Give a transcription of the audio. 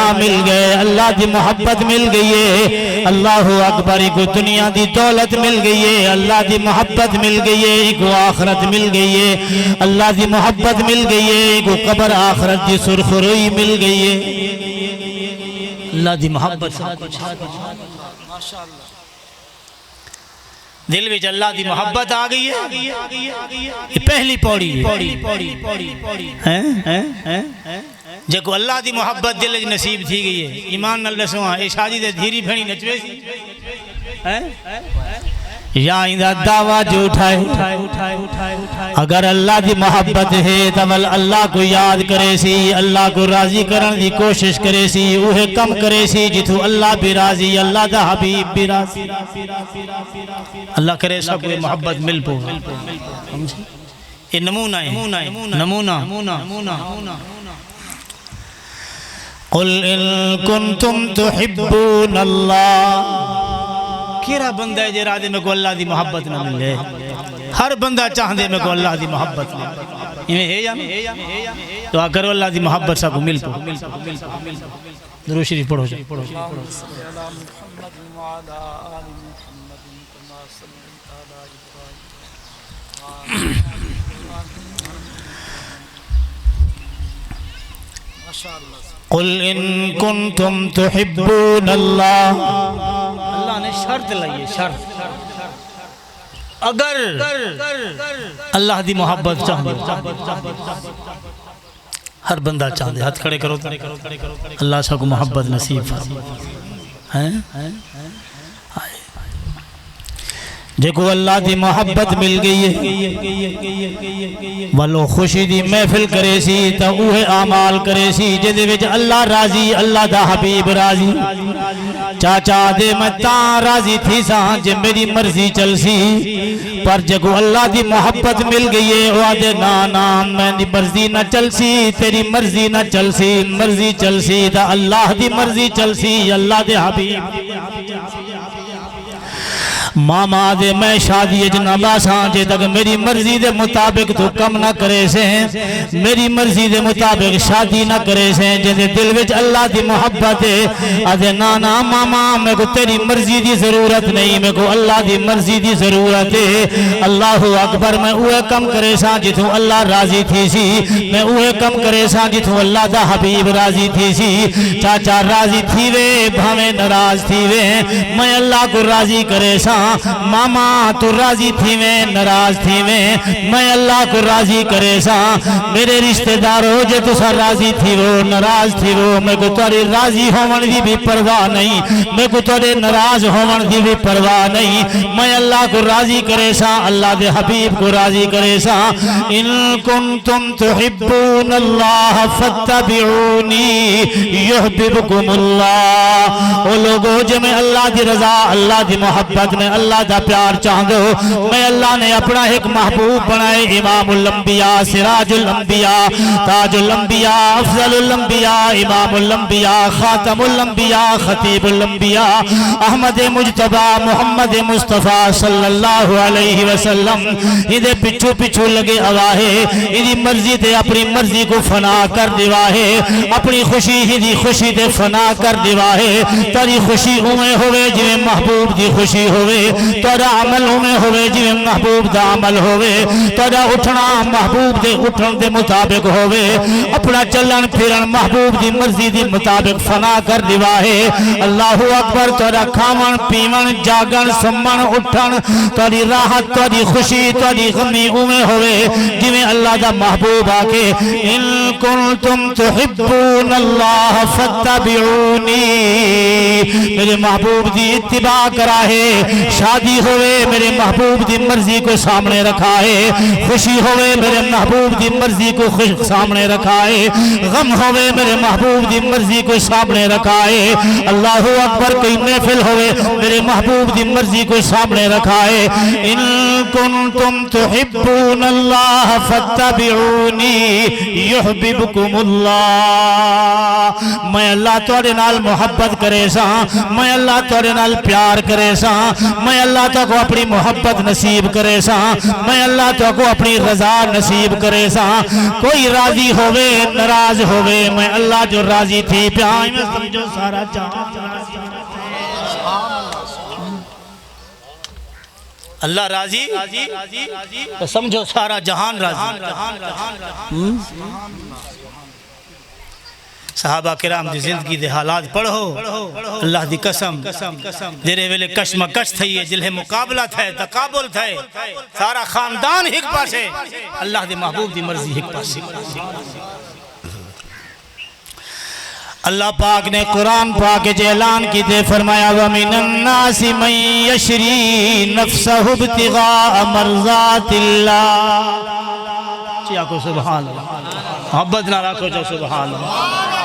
या मिल गए, अल्लाह की मोहब्बत मिल गई है। अल्लाह अकबर, को दुनिया की दौलत मिल गई है, अल्लाह की मोहब्बत मिल गई है, को आखरत मिल गई है, अल्लाह की मोहब्बत मिल गई है, को कब्र आखरत की सुरखरुई मिल गई है। अल्लाह की मोहब्बत दिल में अल्लाह की मोहब्बत आ गई है। ये पहली पौड़ी है जो अल्लाह की मोहब्बत दिल नसीब थी गई है। ईमान नाल दसो ये शादी दे धीरी भेणी नचवे सी या इंदा दावा जो उठाए। अगर अल्लाह की मोहब्बत है तो अल्लाह को याद करे सी, अल्लाह को राजी करने की कोशिश करे सी, उहे कम करे सी जिथु अल्लाह भी राजी, अल्लाह दा हबीब भी राजी। अल्लाह करे सब को मोहब्बत मिल पो। ये नमूना है, नमूना। कुल इन कुंतुम तुहिब्बून अल्लाह। केरा बंदा है जेरा दे में को अल्लाह की मोहब्बत न मिले। हर बंदा चाहते में को अल्लाह की मोहब्बत मिले। इवें है या नहीं? तो करो अल्लाह की मोहब्बत सबको मिल पो। दुरूद शरीफ पढ़ो। कुल इन कुंतुम तुहिब्बून अल्लाह। अल्लाह ने शर्त लाई है, शर्त। अगर अल्लाह की मोहब्बत चाहते, हर बंदा चाहते, हाथ खड़े करो। अल्लाह सबको मोहब्बत नसीब है। जेको अल्लाह की मोहब्बत मिल गई है वालो खुशी की महफिल करे सी तो उहे आमाल करे सी जिहदे विच अल्लाह राजी, अल्लाह दा हबीब राजी। चाचा दे मैं ता राजी थी सा जे मेरी मर्जी चल सी, पर जगो अल्लाह की मोहब्बत मिल गई है वो आदे ना ना मेरी मर्जी न चल सी, तेरी मर्जी न चल सी, मर्जी चल सी तो अल्लाह की मर्जी चल सी, अल्लाह दे हबीब। मामा दे मैं शादी जनाबा सांचे तक मेरी मर्जी दे मुताबिक तो कम ना करे से, मेरी मर्जी दे मुताबिक शादी ना करे से। जिहदे दिल विच अल्लाह की मोहब्बत है आदे ना ना मामा मेरे को तेरी मर्जी की जरूरत नहीं, मेरे को अल्लाह की मर्जी की जरूरत है। अल्लाह अकबर, मैं उहे कम करे सा जिथों अल्लाह राजी थी सी, मैं उहे कम करे सा जिथों अल्लाह दा हबीब राजी थी सी। चाचा राजी थी वे भावे नाराज थी वे, मैं अल्लाह को राजी करे सा। मामा तू राजी थी में नाराज थी में, मैं अल्लाह को राजी करे सा। मेरे रिश्तेदारों जे तुसा राजी थी वो नाराज थी वो, मेरे को तुहारे राजी होवन की भी परवाह नहीं, मेरे को तुहारे नाराज होवन की भी परवाह नहीं। मैं अल्लाह को राजी करे सा, अल्लाह दे हबीब को राजी करे सा। इन कुंतुम तुहिब्बून अल्लाह फत्तबिऊनी युहब्बिबकुमुल्लाह। ओ लोगो जे मैं अल्लाह की रजा, अल्लाह की मोहब्बत में, अल्लाह दा प्यार चाहते हो, मैं अल्लाह ने अपना एक महबूब बनाए। इमामुल अंबिया, सिराजुल अंबिया, ताजुल अंबिया, अफजलुल अंबिया, इमामुल अंबिया, खातमुल अंबिया, खतीबुल अंबिया, अहमद मुजतबा मोहम्मद मुस्तफा सल्लल्लाहु अलैहि वसल्लम। इदे पिछू पिछू लगे अवाहे, इदी मर्जी ते अपनी मर्जी को फना कर दिवा है, अपनी खुशी ही खुशी ते फना कर दिवा है। तेरी खुशी उमें होवे जिवें महबूब की खुशी होवे, तेरा अमल उमें होवे जिवें महबूब दा अमल होवे, तेरा उठना महबूब दे उठन दे मुताबिक होवे, अपना चलन फिरन महबूब की मर्जी के मुताबिक फना कर दिवा है। अल्लाहु अकबर, तेरा खावन पीवन जागन सुमन उठन तेरी राहत तेरी खुशी तेरी गमी उमें होवे जिवें अल्लाह दा महबूब आके इन कुंतुम तुहिब्बून अल्लाह फत्तबिऊनी, मेरे महबूब की इत्तिबा करा है। शादी होवे मेरे महबूब की मर्जी को सामने रखा है, खुशी होवे मेरे महबूब की मर्जी को सामने रखा है, गम होवे मेरे महबूब की मर्जी को सामने रखा है। अल्लाहु अकबर, कोई महफिल होवे मेरे महबूब की मर्जी को सामने रखा है। इन कुंतुम तुहिब्बून अल्लाह फत्तबिऊनी युहब्बिबकुमुल्लाह। मैं अल्लाह तुहाडे नाल मोहब्बत करे सा, मैं अल्लाह तुहाडे नाल प्यार करे सा, मैं अल्लाह तो को अपनी मोहब्बत नसीब करे सा, मैं अल्लाह तो को अपनी रजा नसीब करे सा। कोई राजी होवे नाराज होवे, मैं अल्लाह जो राजी थी प्यार में समझो सारा अल्लाह राजी तो समझो सारा जहान राजी। सहाबा किराम दी जिंदगी दे हालात पढ़ो, अल्लाह दी कसम जेरे वेले कशमकश थई है, जिल्हे मुकाबला थे, तकाबुल थे, सारा खानदान एक पासे, अल्लाह दे महबूब दी मर्जी एक पासे। अल्लाह पाक ने कुरान पाक के ऐलान की दे फरमाया व मिनन नासी मन यशरी नफ्सहु इब्तिगा मरज़ातिल्लाह। चिया को सुभान अल्लाह, मोहब्बत ना रखो जो सुभान अल्लाह।